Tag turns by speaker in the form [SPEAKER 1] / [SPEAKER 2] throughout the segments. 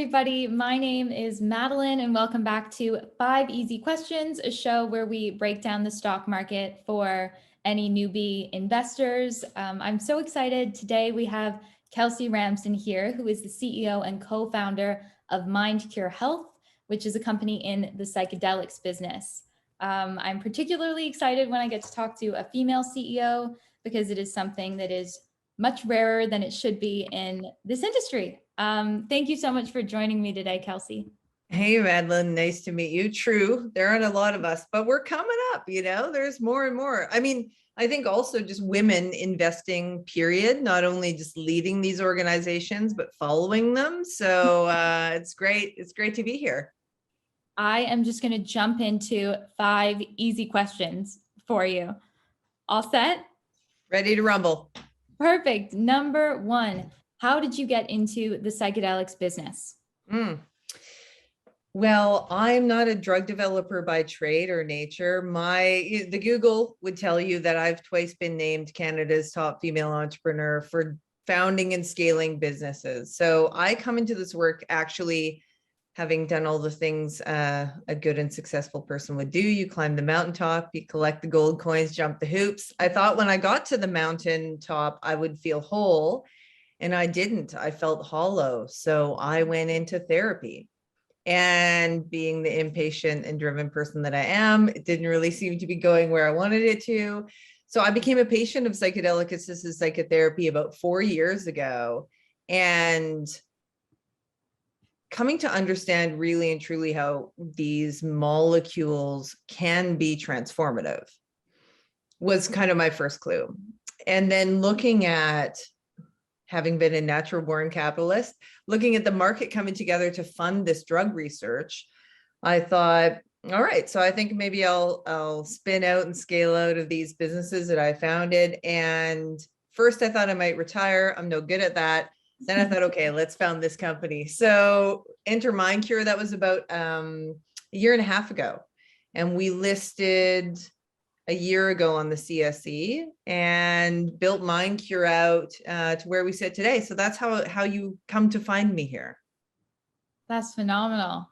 [SPEAKER 1] everybody. My name is Madeline, and welcome back to 5 Easy Questions, a show where we break down the stock market for any newbie investors. I'm so excited. Today we have Kelsey Ramsden here, who is the CEO and co-founder of Mindcure Health, which is a company in the psychedelics business. I'm particularly excited when I get to talk to a female CEO because it is something that is much rarer than it should be in this industry. Thank you so much for joining me today, Kelsey.
[SPEAKER 2] Hey, Madeline, nice to meet you. True, there aren't a lot of us, but we're coming up, there's more and more. I mean, I think also just women investing, period, not only just leading these organizations, but following them. So it's great. It's great to be here.
[SPEAKER 1] I am just going to jump into 5 easy questions for you. All set?
[SPEAKER 2] Ready to rumble.
[SPEAKER 1] Perfect. Number 1, how did you get into the psychedelics business?
[SPEAKER 2] Well, I'm not a drug developer by trade or nature. The Google would tell you that I've twice been named Canada's top female entrepreneur for founding and scaling businesses. So I come into this work actually having done all the things a good and successful person would do. You climb the mountaintop, you collect the gold coins, jump the hoops. I thought when I got to the mountaintop, I would feel whole, and I didn't. I felt hollow. So I went into therapy. And being the impatient and driven person that I am, it didn't really seem to be going where I wanted it to. So I became a patient of psychedelic assisted psychotherapy about 4 years ago. And coming to understand really and truly how these molecules can be transformative was kind of my first clue. And then looking at, having been a natural born capitalist, looking at the market coming together to fund this drug research, I thought, all right, so I think maybe I'll spin out and scale out of these businesses that I founded. And first I thought I might retire. I'm no good at that. Then I thought, okay, let's found this company. So enter Mindcure. That was about a year and a half ago. And we listed a year ago on the CSE and built Mindcure out to where we sit today. So that's how you come to find me here.
[SPEAKER 1] That's phenomenal.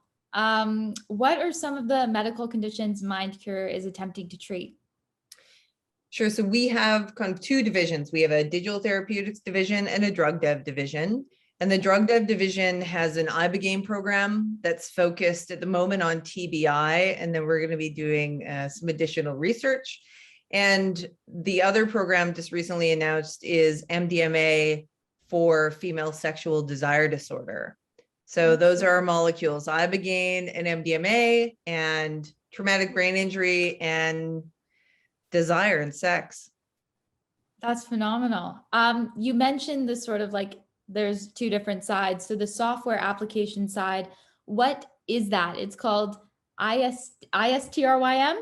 [SPEAKER 1] What are some of the medical conditions Mindcure is attempting to treat?
[SPEAKER 2] Sure. So we have kind of 2 divisions. We have a digital therapeutics division and a drug dev division. And the drug dev division has an ibogaine program that's focused at the moment on TBI. And then we're going to be doing some additional research. And the other program just recently announced is MDMA for female sexual desire disorder. So those are our molecules, ibogaine and MDMA, and traumatic brain injury and desire and sex.
[SPEAKER 1] That's phenomenal. You mentioned this sort of like there's 2 different sides. So the software application side, what is that? It's called iStream?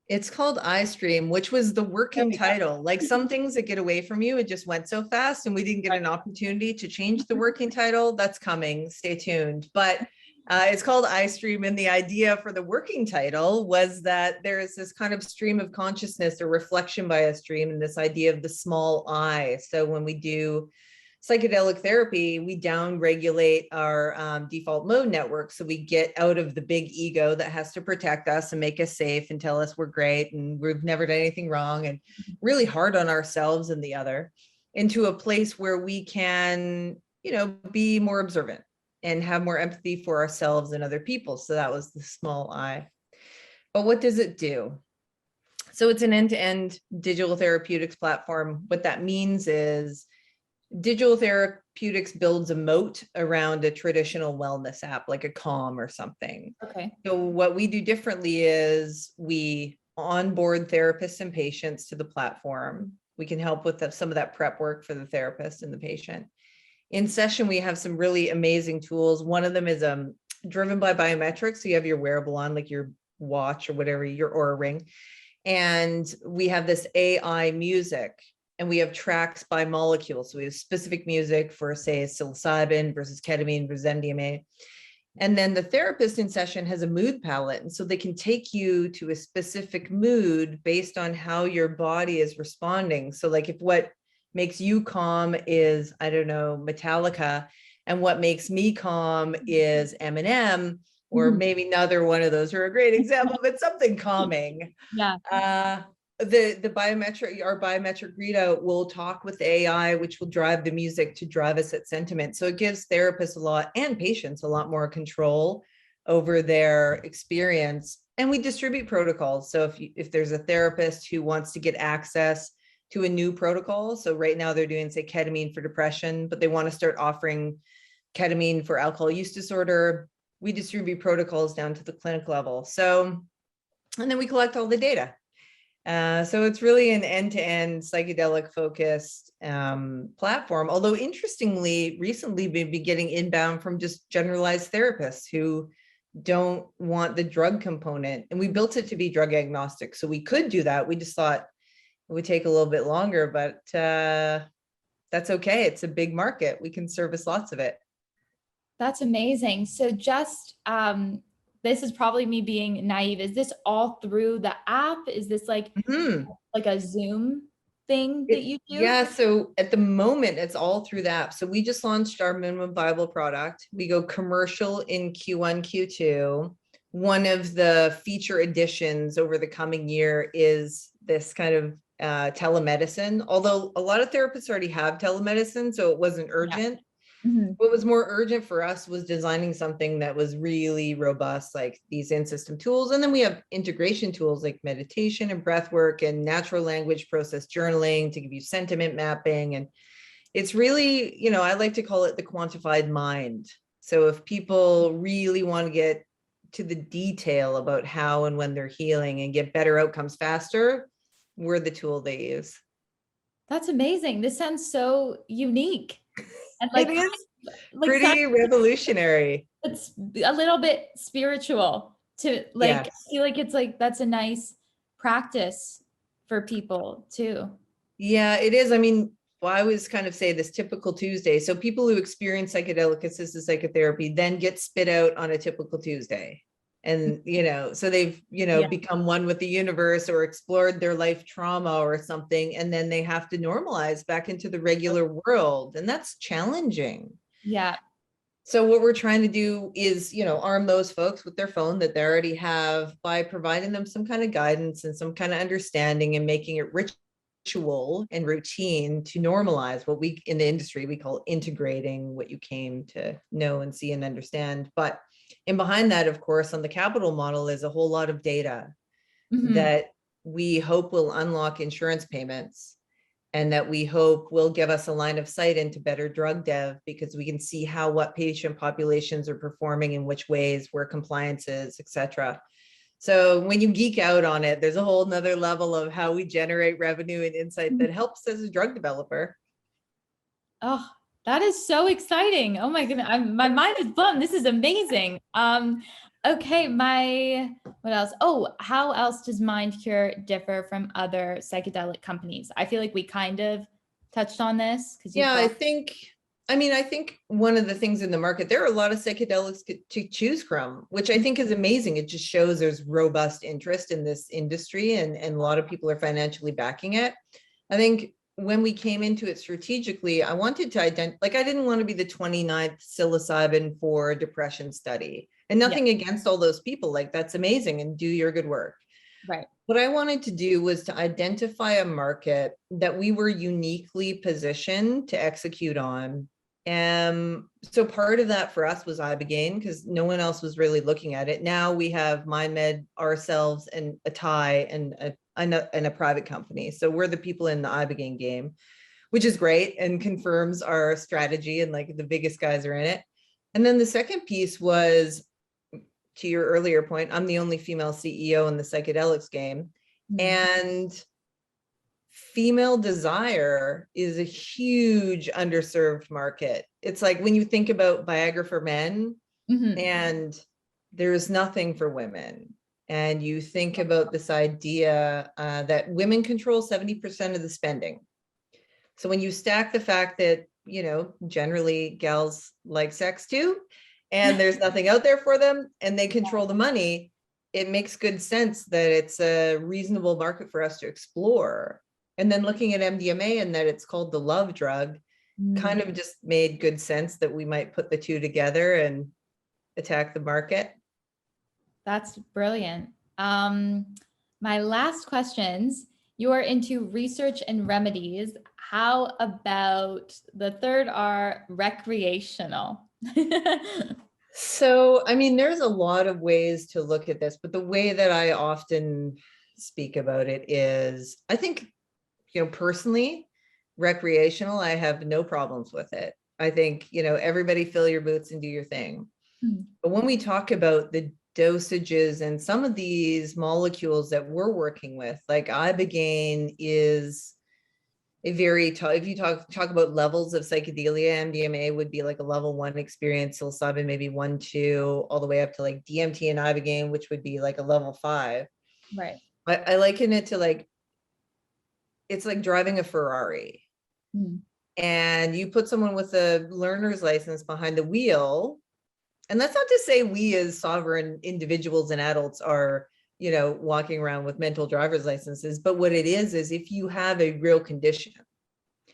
[SPEAKER 2] It's called iStream, which was the working title. Like some things that get away from you, it just went so fast and we didn't get an opportunity to change the working title. That's coming, stay tuned. But it's called iStream, and the idea for the working title was that there is this kind of stream of consciousness or reflection by a stream, and this idea of the small I. So when we do psychedelic therapy, we down regulate our default mode network. So we get out of the big ego that has to protect us and make us safe and tell us we're great and we've never done anything wrong and really hard on ourselves and the other, into a place where we can, be more observant and have more empathy for ourselves and other people. So that was the small I. But what does it do? So it's an end-to-end digital therapeutics platform. What that means is digital therapeutics builds a moat around a traditional wellness app, like a Calm or something.
[SPEAKER 1] Okay.
[SPEAKER 2] So what we do differently is we onboard therapists and patients to the platform. We can help with some of that prep work for the therapist and the patient. In session, we have some really amazing tools. One of them is driven by biometrics. So you have your wearable on, like your watch or whatever, your Oura ring. And we have this AI music, and we have tracks by molecule. So we have specific music for, say, psilocybin versus ketamine versus MDMA. And then the therapist in session has a mood palette. And so they can take you to a specific mood based on how your body is responding. So like if what makes you calm is, I don't know, Metallica, And what makes me calm is M&M, or
[SPEAKER 1] Mhm.
[SPEAKER 2] maybe another one of those are a great example, but something calming.
[SPEAKER 1] Yeah.
[SPEAKER 2] The biometric, our biometric readout will talk with AI, which will drive the music to drive us at sentiment. So it gives therapists a lot, and patients a lot more control over their experience. And we distribute protocols. So if there's a therapist who wants to get access to a new protocol, so right now they're doing, say, ketamine for depression, but they want to start offering ketamine for alcohol use disorder, we distribute protocols down to the clinic level. So, and then we collect all the data. So it's really an end-to-end psychedelic focused platform. Although interestingly, recently we've been getting inbound from just generalized therapists who don't want the drug component. And we built it to be drug agnostic. So we could do that. We just thought it would take a little bit longer, but that's okay. It's a big market. We can service lots of it.
[SPEAKER 1] That's amazing. So just this is probably me being naive. Is this all through the app? Is this like a Zoom thing that you do?
[SPEAKER 2] Yeah, so at the moment, it's all through the app. So we just launched our minimum viable product. We go commercial in Q1, Q2. One of the feature additions over the coming year is this kind of telemedicine, although a lot of therapists already have telemedicine, so it wasn't urgent.
[SPEAKER 1] Mhm.
[SPEAKER 2] What was more urgent for us was designing something that was really robust, like these in-system tools. And then we have integration tools like meditation and breath work and natural language process journaling to give you sentiment mapping. And it's really, you know, I like to call it the quantified mind. So if people really want to get to the detail about how and when they're healing and get better outcomes faster, we're the tool they use.
[SPEAKER 1] That's amazing. This sounds so unique. And
[SPEAKER 2] It is pretty revolutionary.
[SPEAKER 1] it's a little bit spiritual to like,
[SPEAKER 2] Yes.
[SPEAKER 1] I feel like it's like, that's a nice practice for people too.
[SPEAKER 2] Yeah, it is. I mean, well, I always kind of say this typical Tuesday. So people who experience psychedelic assisted psychotherapy then get spit out on a typical Tuesday. And, you know, so they've, you know,
[SPEAKER 1] Yeah.
[SPEAKER 2] become one with the universe or explored their life trauma or something. And then they have to normalize back into the regular world. And that's challenging.
[SPEAKER 1] Yeah.
[SPEAKER 2] So what we're trying to do is, you know, arm those folks with their phone that they already have by providing them some kind of guidance and some kind of understanding and making it ritual and routine to normalize what we in the industry we call integrating what you came to know and see and understand. But in behind that, of course, on the capital model is a whole lot of data that we hope will unlock insurance payments, and that we hope will give us a line of sight into better drug dev, because we can see how what patient populations are performing in which ways, where compliance is, et cetera. So when you geek out on it, there's a whole nother level of how we generate revenue and insight that helps as a drug developer.
[SPEAKER 1] Oh, that is so exciting. Oh my goodness. My mind is blown. This is amazing. Okay, what else? Oh, how else does MindCure differ from other psychedelic companies? I feel like we kind of touched on this because
[SPEAKER 2] Yeah, I think one of the things in the market, there are a lot of psychedelics to choose from, which I think is amazing. It just shows there's robust interest in this industry, and a lot of people are financially backing it. I think when we came into it strategically, I wanted to identify, like, I didn't want to be the 29th psilocybin for depression study, and nothing against all those people. Like, that's amazing and do your good work.
[SPEAKER 1] Right.
[SPEAKER 2] What I wanted to do was to identify a market that we were uniquely positioned to execute on. And so part of that for us was ibogaine, because no one else was really looking at it. Now we have MindMed, ourselves, and Atai, and a private company. So we're the people in the ibogaine game, which is great and confirms our strategy, and like the biggest guys are in it. And then the second piece was, to your earlier point, I'm the only female CEO in the psychedelics game. And female desire is a huge underserved market. It's like when you think about Viagra for men, and there's nothing for women. And you think about this idea that women control 70% of the spending. So when you stack the fact that, you know, generally gals like sex too, and there's nothing out there for them, and they control the money, it makes good sense that it's a reasonable market for us to explore. And then looking at MDMA and that it's called the love drug, kind of just made good sense that we might put the two together and attack the market.
[SPEAKER 1] That's brilliant. My last questions, you're into research and remedies. How about the third R, recreational?
[SPEAKER 2] So, I mean, there's a lot of ways to look at this, but the way that I often speak about it is, I think, personally, recreational, I have no problems with it. I think, everybody fill your boots and do your thing. But when we talk about the dosages and some of these molecules that we're working with, like ibogaine is a very if you talk about levels of psychedelia, MDMA would be like a level 1 experience, psilocybin maybe 1, 2, all the way up to like DMT and ibogaine, which would be like a level 5.
[SPEAKER 1] Right.
[SPEAKER 2] I liken it to like, it's like driving a Ferrari. And you put someone with a learner's license behind the wheel. And that's not to say we as sovereign individuals and adults are, walking around with mental driver's licenses. But what it is if you have a real condition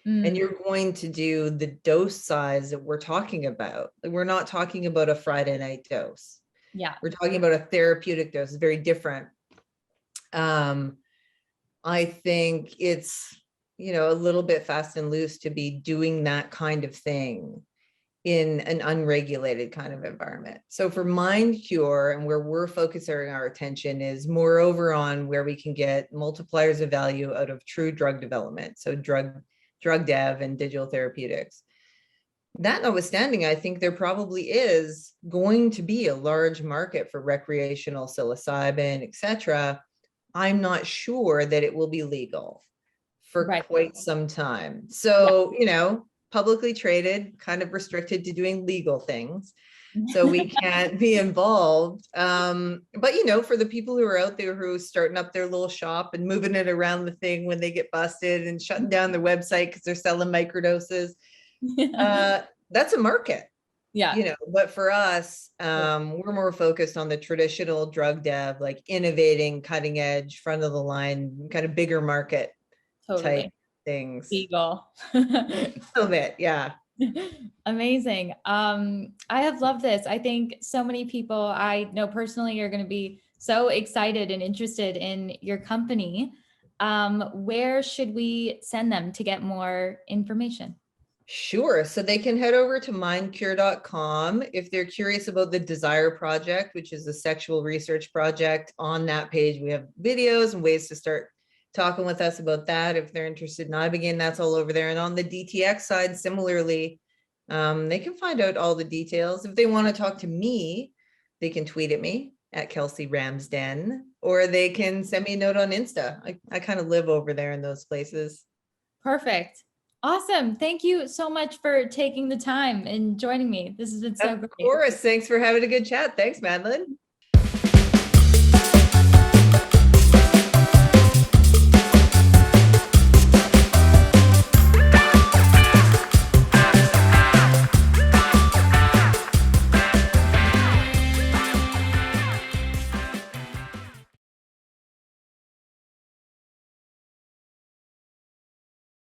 [SPEAKER 2] and you're going to do the dose size that we're talking about, we're not talking about a Friday night dose.
[SPEAKER 1] Yeah.
[SPEAKER 2] We're talking about a therapeutic dose. It's very different. I think it's, a little bit fast and loose to be doing that kind of thing in an unregulated kind of environment. So for Mindcure, and where we're focusing our attention is moreover on where we can get multipliers of value out of true drug development. So drug dev and digital therapeutics. That notwithstanding, I think there probably is going to be a large market for recreational psilocybin, et cetera. I'm not sure that it will be legal for quite some time. So, publicly traded, kind of restricted to doing legal things. So we can't be involved. But, for the people who are out there who are starting up their little shop and moving it around the thing when they get busted and shutting down their website because they're selling microdoses, that's a market.
[SPEAKER 1] Yeah.
[SPEAKER 2] But for us, we're more focused on the traditional drug dev, like innovating, cutting edge, front of the line, kind of bigger market type things.
[SPEAKER 1] Legal.
[SPEAKER 2] A little bit, yeah.
[SPEAKER 1] Amazing. I have loved this. I think so many people I know personally are going to be so excited and interested in your company. Where should we send them to get more information?
[SPEAKER 2] Sure. So they can head over to MCUR.com. If they're curious about the Desire Project, which is a sexual research project, on that page, we have videos and ways to start talking with us about that. If they're interested in ibogaine, that's all over there. And on the DTX side, similarly, they can find out all the details. If they want to talk to me, they can tweet at me at Kelsey Ramsden, or they can send me a note on Insta. I kind of live over there in those places.
[SPEAKER 1] Perfect. Awesome. Thank you so much for taking the time and joining me. This has been so great.
[SPEAKER 2] Of course. Thanks for having a good chat. Thanks, Madeline.